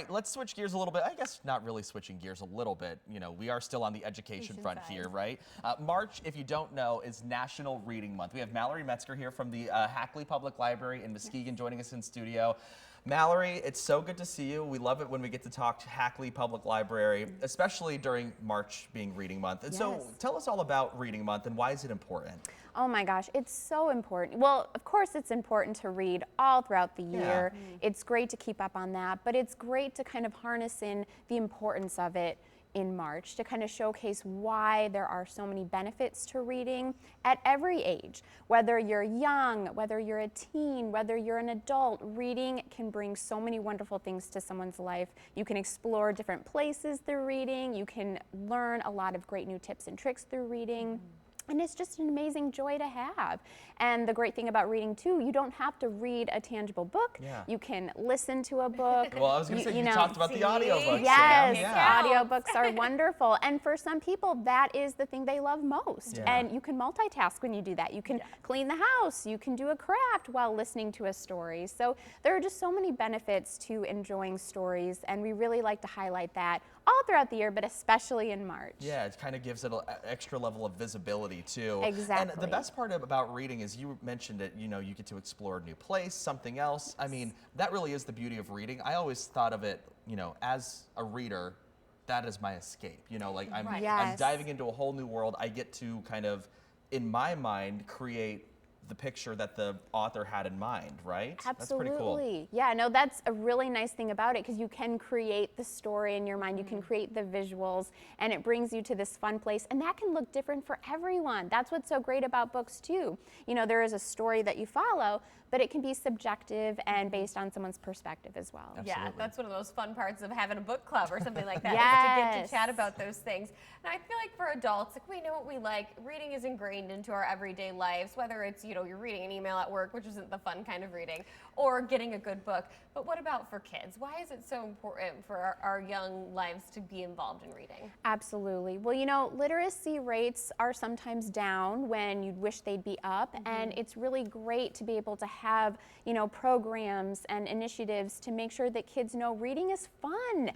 Let's switch gears a little bit. I guess not really switching gears a little bit. You know, we are still on the education front here, right? March, if you don't know, is National Reading Month. We have Mallory Metzger here from the Hackley Public Library in Muskegon joining us in studio. Mallory, it's so good to see you. We love it when we get to talk to Hackley Public Library, especially during March being Reading Month. And so tell us all about Reading Month and why is it important? Oh my gosh, it's so important. Well, of course it's important to read all throughout the year. It's great to keep up on that, but it's great to kind of harness in the importance of it in March to kind of showcase why there are so many benefits to reading at every age. Whether you're young, whether you're a teen, whether you're an adult, reading can bring so many wonderful things to someone's life. You can explore different places through reading. You can learn a lot of great new tips and tricks through reading. And it's just an amazing joy to have. And the great thing about reading too, you don't have to read a tangible book. You can listen to a book. Well, I was going to say, you talked about the audiobooks. Yes, audiobooks are wonderful. And for some people, that is the thing they love most. And you can multitask when you do that. You can clean the house. You can do a craft while listening to a story. So there are just so many benefits to enjoying stories. And we really like to highlight that all throughout the year, but especially in March. Yeah, it kind of gives it an extra level of visibility too. Exactly. And the best part about reading is you mentioned it, you know, you get to explore a new place, something else. I mean, that really is the beauty of reading. I always thought of it, you know, as a reader, that is my escape. You know, like I'm diving into a whole new world. I get to kind of, in my mind, create the picture that the author had in mind, right? Absolutely. That's pretty cool. Yeah, no, that's a really nice thing about it because you can create the story in your mind, you can create the visuals, and it brings you to this fun place, and that can look different for everyone. That's what's so great about books too. You know, there is a story that you follow, but it can be subjective and based on someone's perspective as well. Absolutely. Yeah, that's one of those fun parts of having a book club or something like that, is to get to chat about those things. And I feel like for adults, like we know what we like. Reading is ingrained into our everyday lives, whether it's, you know, you're reading an email at work, which isn't the fun kind of reading, or getting a good book. But what about for kids? Why is it so important for our young lives to be involved in reading? Absolutely. Well, you know, literacy rates are sometimes down when you'd wish they'd be up, and it's really great to be able to have, you know, programs and initiatives to make sure that kids know reading is fun.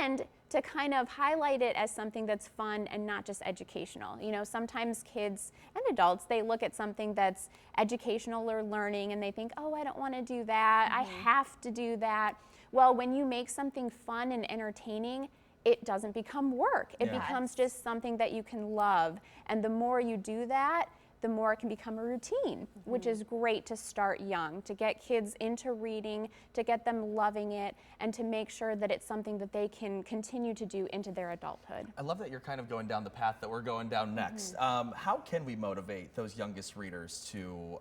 And to kind of highlight it as something that's fun and not just educational. You know, sometimes kids and adults, they look at something that's educational or learning and they think, oh, I don't want to do that. I have to do that. Well, when you make something fun and entertaining, it doesn't become work. It becomes just something that you can love. And the more you do that, the more it can become a routine, which is great to start young, to get kids into reading, to get them loving it, and to make sure that it's something that they can continue to do into their adulthood. I love that you're kind of going down the path that we're going down next. How can we motivate those youngest readers to,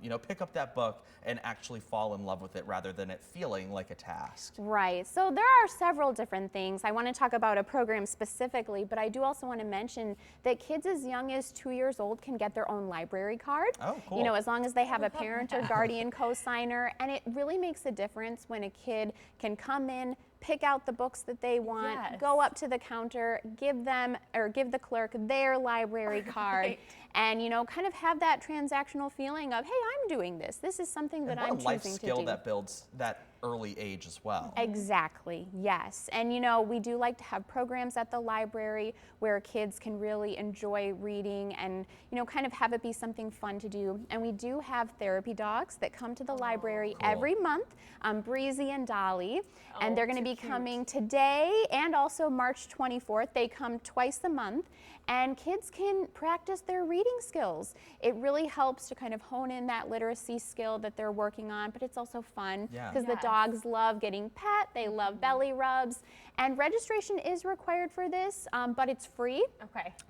you know, pick up that book and actually fall in love with it rather than it feeling like a task? Right. So there are several different things. I want to talk about a program specifically, but I do also want to mention that kids as young as 2 years old can get their own library card. Oh, cool. You know, as long as they have a parent or guardian co-signer, and it really makes a difference when a kid can come in, pick out the books that they want, go up to the counter, give them or give the clerk their library card, and, you know, kind of have that transactional feeling of, hey, I'm doing this. This is something that I'm choosing to do. What a life skill that builds that early age as well. Exactly, yes. And, you know, we do like to have programs at the library where kids can really enjoy reading and, you know, kind of have it be something fun to do. And we do have therapy dogs that come to the library every month, Breezy and Dolly. And they're going to be coming today and also March 24th. They come twice a month. And kids can practice their reading skills. It really helps to kind of hone in that literacy skill that they're working on, but it's also fun because the dogs love getting pet, they love belly rubs, and registration is required for this, but it's free.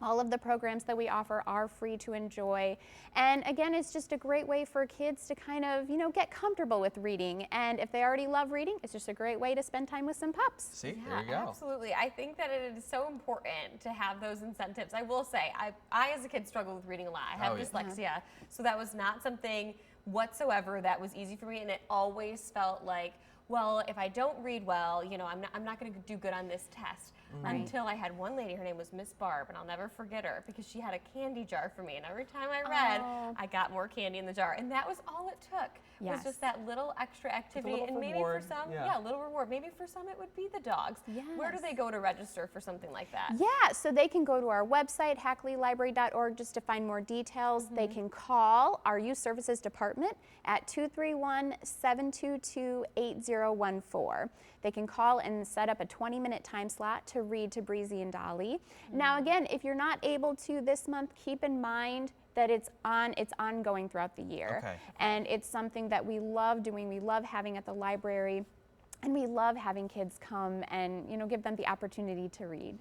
All of the programs that we offer are free to enjoy. And again, it's just a great way for kids to kind of, you know, get comfortable with reading. And if they already love reading, it's just a great way to spend time with some pups. See, there you go. Absolutely. I think that it is so important to have those incentives. I will say, I as a kid struggled with reading a lot. I have dyslexia, so that was not something whatsoever that was easy for me, and it always felt like, well, if I don't read well, you know, I'm not going to do good on this test. Until I had one lady, her name was Miss Barb, and I'll never forget her because she had a candy jar for me, and every time I read, I got more candy in the jar, and that was all it took. was Yes. just that little extra activity, little and maybe reward, for some, yeah. a little reward. Maybe for some it would be the dogs. Where do Yes. they go to register for something like that? Yeah, so they can go to our website, hackleylibrary.org, just to find more details. They can call our Youth Services Department at 231-722-8014. They can call and set up a 20-minute time slot to read to Breezy and Dolly. Now again, if you're not able to this month, keep in mind that it's ongoing throughout the year. Okay. And it's something that we love doing, we love having at the library. And we love having kids come and give them the opportunity to read.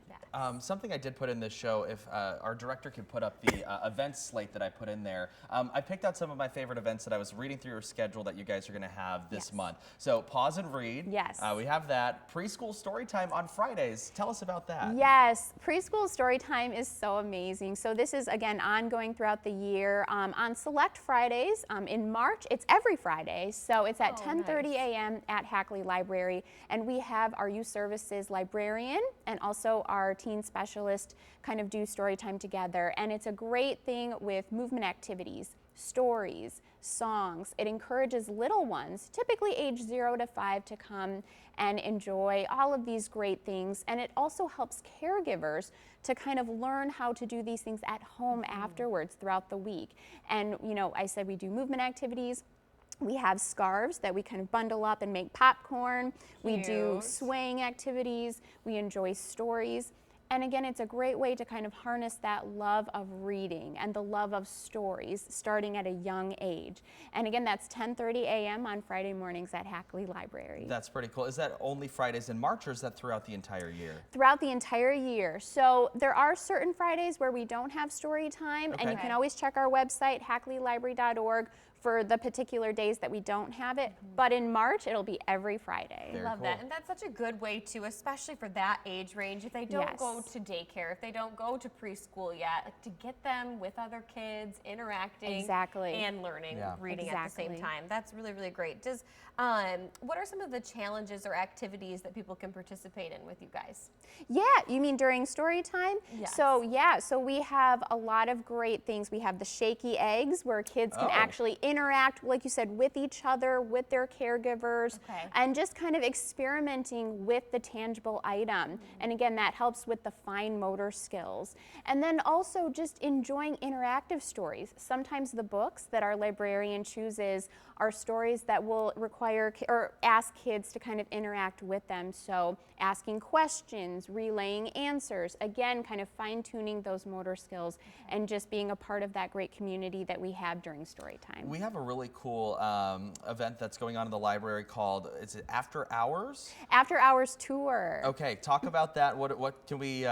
Something I did put in this show, if our director could put up the events slate that I put in there. I picked out some of my favorite events that I was reading through your schedule that you guys are going to have this month. So Pause and Read. Yes. We have that. Preschool story time on Fridays. Tell us about that. Yes, preschool story time is so amazing. So this is, again, ongoing throughout the year. On select Fridays, in March, it's every Friday. So it's at 10:30 a.m. at Hackley Library. And we have our youth services librarian and also our teen specialist kind of do story time together. And it's a great thing with movement activities, stories, songs. It encourages little ones, typically age 0 to 5, to come and enjoy all of these great things. And it also helps caregivers to kind of learn how to do these things at home afterwards throughout the week. And I said we do movement activities. We have scarves that we kind of bundle up and make popcorn. We do swaying activities. We enjoy stories. And again, it's a great way to kind of harness that love of reading and the love of stories starting at a young age. And again, that's 10:30 a.m. on Friday mornings at Hackley Library. That's pretty cool. Is that only Fridays in March, or is that throughout the entire year? Throughout the entire year. So there are certain Fridays where we don't have story time, and you can always check our website, hackleylibrary.org, for the particular days that we don't have it. But in March, it'll be every Friday. I love that. And that's such a good way to, especially for that age range, if they don't go to daycare, if they don't go to preschool yet, like to get them with other kids, interacting and learning reading at the same time. That's really, really great. Does what are some of the challenges or activities that people can participate in with you guys? Yeah, you mean during story time? Yes. So we have a lot of great things. We have the shaky eggs where kids can actually interact, like you said, with each other, with their caregivers, and just kind of experimenting with the tangible item. And again, that helps with the fine motor skills. And then also just enjoying interactive stories. Sometimes the books that our librarian chooses are stories that will require or ask kids to kind of interact with them. So asking questions, relaying answers, again, kind of fine-tuning those motor skills and just being a part of that great community that we have during story time. We have a really cool event that's going on in the library called, is it After Hours? After Hours Tour. Okay, talk about that. What can we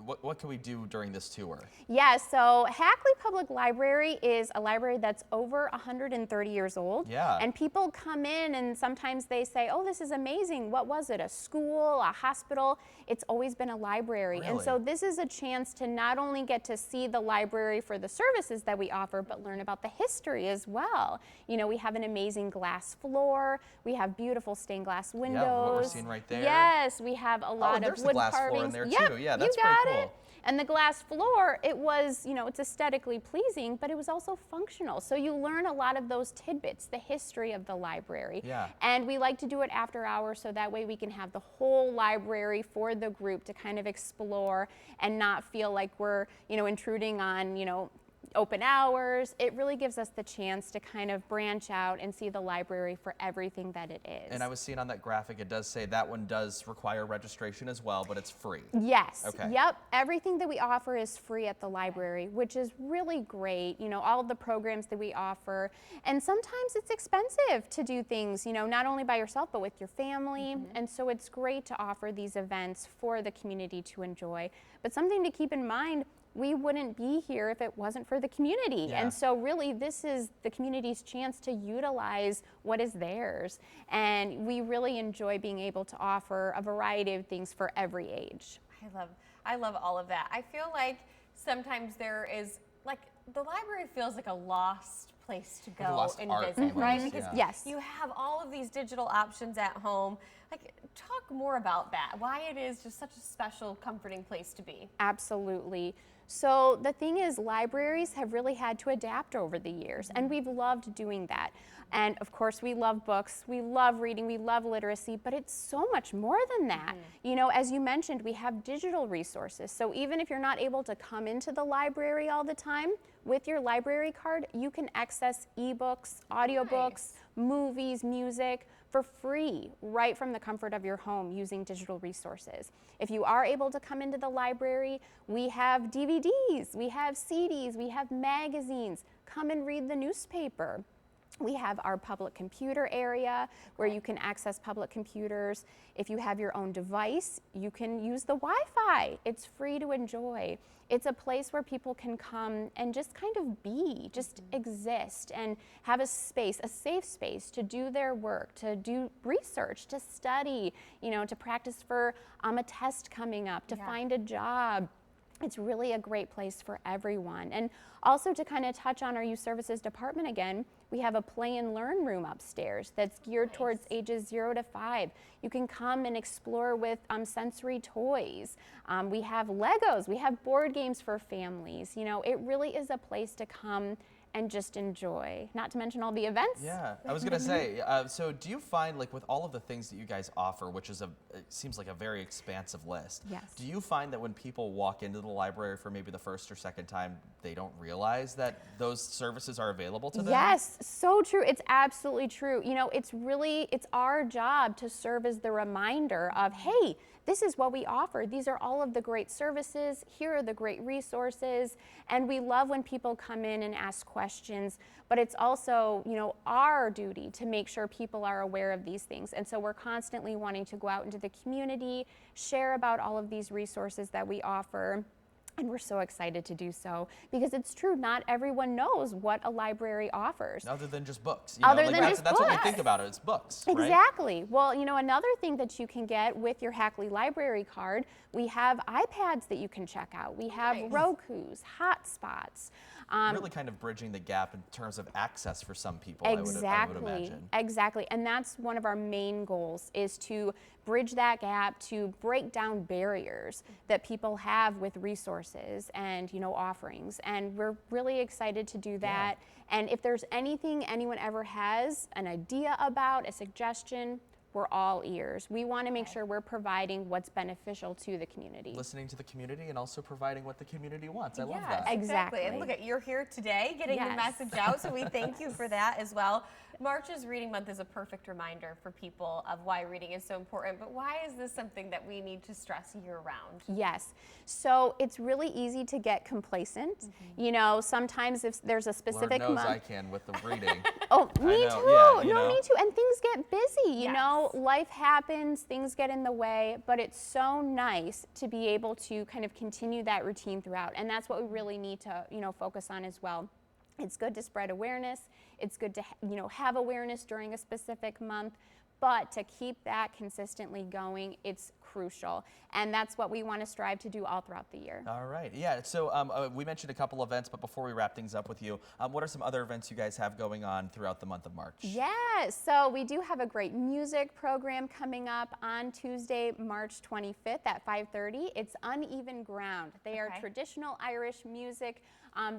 what can we do during this tour? Yeah, so Hackley Public Library is a library that's over 130 years old. Yeah. And people come in and sometimes they say, oh, this is amazing. What was it? A school, a hospital? It's always been a library. Really? And so this is a chance to not only get to see the library for the services that we offer, but learn about the history as well. We have an amazing glass floor. We have beautiful stained glass windows. Yeah, what we're seeing right there. Yes, we have a lot of wood glass carvings. floor in there Yep, too. Yeah, that's you got pretty cool. it. And the glass floor, it was, it's aesthetically pleasing, but it was also functional. So you learn a lot of those tidbits, the history of the library. Yeah. And we like to do it after hours so that way we can have the whole library for the group to kind of explore and not feel like we're, intruding on, open hours. It really gives us the chance to kind of branch out and see the library for everything that it is. And I was seeing on that graphic, it does say that one does require registration as well, but it's free. Yes. Okay. Yep. Everything that we offer is free at the library, which is really great. All of the programs that we offer. And sometimes it's expensive to do things, not only by yourself, but with your family. And so it's great to offer these events for the community to enjoy. But something to keep in mind, we wouldn't be here if it wasn't for the community. Yeah. And so really this is the community's chance to utilize what is theirs. And we really enjoy being able to offer a variety of things for every age. I love all of that. I feel like sometimes there is, like, the library feels like a lost place to go and visit, right? Because yes, you have all of these digital options at home. Like, talk more about that, why it is just such a special, comforting place to be. Absolutely. So the thing is, libraries have really had to adapt over the years, and we've loved doing that. And of course, we love books, we love reading, we love literacy, but it's so much more than that. You know, as you mentioned, we have digital resources. So even if you're not able to come into the library all the time, with your library card, you can access ebooks, audiobooks, movies, music for free right from the comfort of your home using digital resources. If you are able to come into the library, we have DVDs, we have CDs, we have magazines. Come and read the newspaper. We have our public computer area where you can access public computers. If you have your own device, you can use the Wi-Fi. It's free to enjoy. It's a place where people can come and just kind of be, just exist and have a space, a safe space to do their work, to do research, to study, you know, to practice for a test coming up, to find a job. It's really a great place for everyone. And also to kind of touch on our youth services department again, we have a play and learn room upstairs that's geared towards ages 0 to 5. You can come and explore with sensory toys. We have Legos, we have board games for families. You know, it really is a place to come and just enjoy, not to mention all the events. Yeah, I was gonna say, so do you find, like, with all of the things that you guys offer, which is it seems like a very expansive list, do you find that when people walk into the library for maybe the first or second time, they don't realize that those services are available to them? Yes, so true. It's absolutely true. You know, it's our job to serve as the reminder of, hey, this is what we offer. These are all of the great services. Here are the great resources. And we love when people come in and ask questions, but it's also, you know, our duty to make sure people are aware of these things. And so we're constantly wanting to go out into the community, share about all of these resources that we offer. And we're so excited to do so because it's true, not everyone knows what a library offers. Other than just books. You know, like that's what we think about it, it's books, right? Exactly. Well, you know, another thing that you can get with your Hackley Library card, we have iPads that you can check out. We have Rokus, hotspots. Really kind of bridging the gap in terms of access for some people, I would imagine. Exactly. And that's one of our main goals, is to bridge that gap, to break down barriers that people have with resources and, you know, offerings. And we're really excited to do that. And if there's anything anyone ever has an idea about, a suggestion, we're all ears. We want to make sure we're providing what's beneficial to the community. Listening to the community and also providing what the community wants. I love that. Exactly. And look at, you're here today getting the message out, so we thank you for that as well. March's Reading Month is a perfect reminder for people of why reading is so important, but why is this something that we need to stress year-round? Yes. So it's really easy to get complacent. You know, sometimes if there's a specific Lord knows month. I can with the reading. Oh, me too. Yeah, me too. And things get busy. You know, life happens, things get in the way, but it's so nice to be able to kind of continue that routine throughout. And that's what we really need to, you know, focus on as well. It's good to spread awareness. It's good to, you know, have awareness during a specific month, but to keep that consistently going, it's crucial. And that's what we want to strive to do all throughout the year. All right. Yeah. So we mentioned a couple events, but before we wrap things up with you, what are some other events you guys have going on throughout the month of March? Yes. So we do have a great music program coming up on Tuesday, March 25th at 5:30. It's Uneven Ground. They are traditional Irish music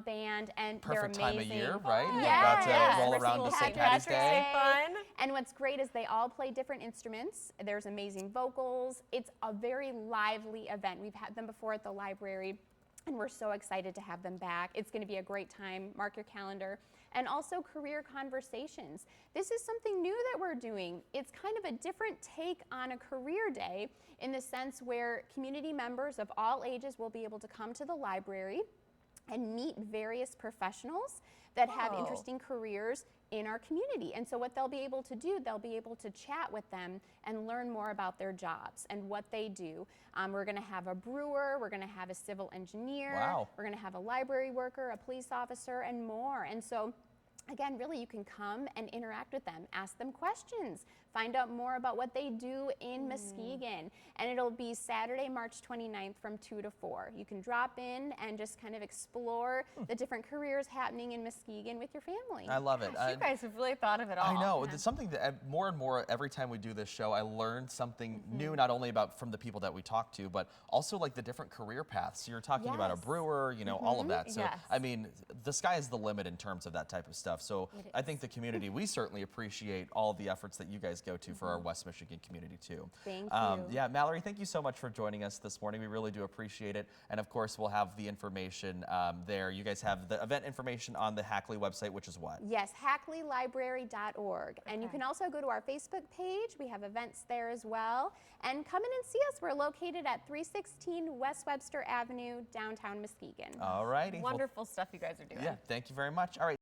band, and Perfect they're amazing. time of year, right? Yeah, We've got to roll around to St. Patty's Day. Fun. And what's great is they all play different instruments. There's amazing vocals. It's a very lively event. We've had them before at the library, and we're so excited to have them back. It's going to be a great time. Mark your calendar. And also career conversations. This is something new that we're doing. It's kind of a different take on a career day in the sense where community members of all ages will be able to come to the library and meet various professionals that have interesting careers in our community. And so what they'll be able to do, they'll be able to chat with them and learn more about their jobs and what they do. We're gonna have a brewer, we're gonna have a civil engineer, we're gonna have a library worker, a police officer, and more. And so again, really, you can come and interact with them, ask them questions, find out more about what they do in Muskegon. and it'll be Saturday, March 29th from 2 to 4. You can drop in and just kind of explore the different careers happening in Muskegon with your family. I love it. Gosh, you guys have really thought of it all. I know. It's something that more and more every time we do this show, I learn something new, not only about from the people that we talk to, but also like the different career paths. You're talking about a brewer, you know, all of that. So, I mean, the sky is the limit in terms of that type of stuff. So I think the community, we certainly appreciate all the efforts that you guys go to for our West Michigan community too. Thank you. Yeah, Mallory, thank you so much for joining us this morning. We really do appreciate it. And of course, we'll have the information there. You guys have the event information on the Hackley website, which is what? Yes, hackleylibrary.org. And you can also go to our Facebook page. We have events there as well. And come in and see us. We're located at 316 West Webster Avenue, downtown Muskegon. All righty. Wonderful stuff you guys are doing. Yeah, thank you very much. All right.